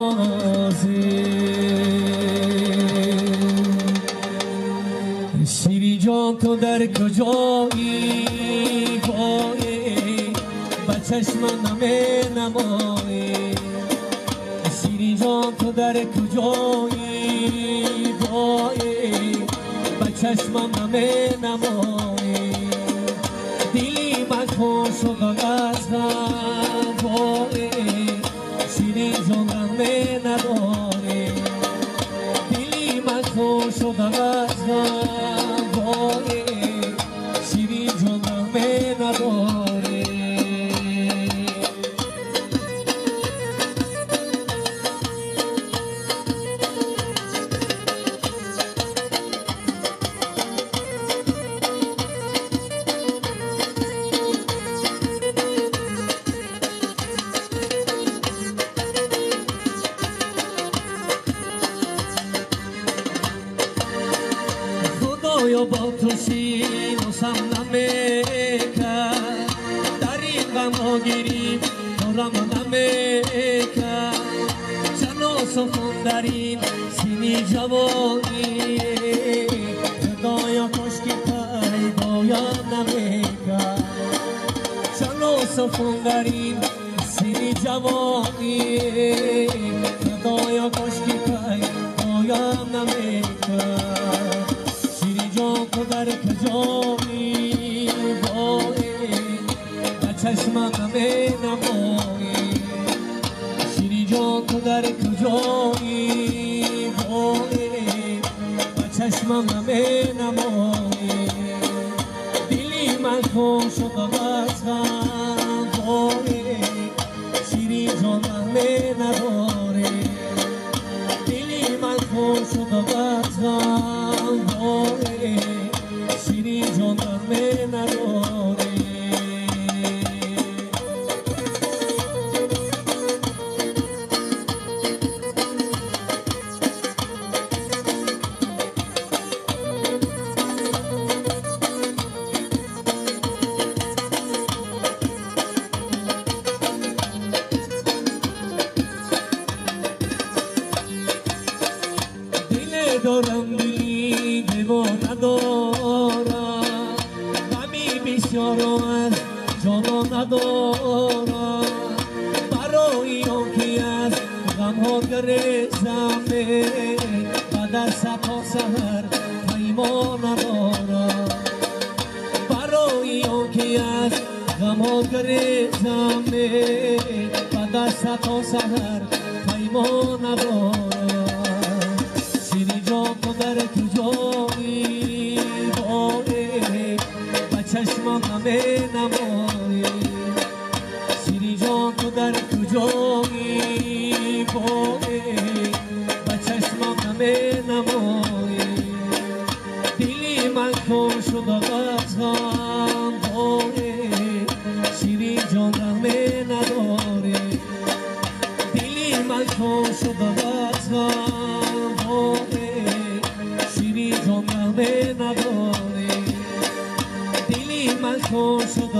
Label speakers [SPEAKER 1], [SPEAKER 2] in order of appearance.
[SPEAKER 1] شیری جان تو در کجایی بایی با چشم نمی نمایی شیری جان تو در کجایی بایی با چشم نمی نمایی دلی من خوش شد از غم بایی شیری جان نمی نداری دلی من خوش شد از غم بایی شیری جان نمی نداری یا با تو سینوسم نمیکرد در این غم ها گیریم دورم نمیکرد چند و سخن در این سینی جوانی خدایا کشکی پیدایم نمیکرد چند و سخن در این سینی جوانی خدایا کشکی پیدایم نمیکرد تو در کجایی بایی و چشم نمی نمایی شیری جان تو در کجایی بایی و چشم نمی نمایی دلی من خوش شد از غم بایی شیری جان نمی نداری دلی من خوش شد از غم بایی شیری جان نمی نداری دل دارم دلی دیوانه دارم غمی بسیار از جانا ندارم برای آنکه از غم ها گریزم و در ستا سحر پیمان ندارم برای آنکه از غم ها گریزم و در ستا سحر پیمان ندارم شیری جان تو در کجایی بایی و چشمم نمی نمایی شیری جان تو در کجایی بایی و چشمم نمی نمایی دلی من خوش شد از غم بایی شیری جان نمی نداری دلی من خوش شد از غم شیری جان نمی نداری دلی من خوش شد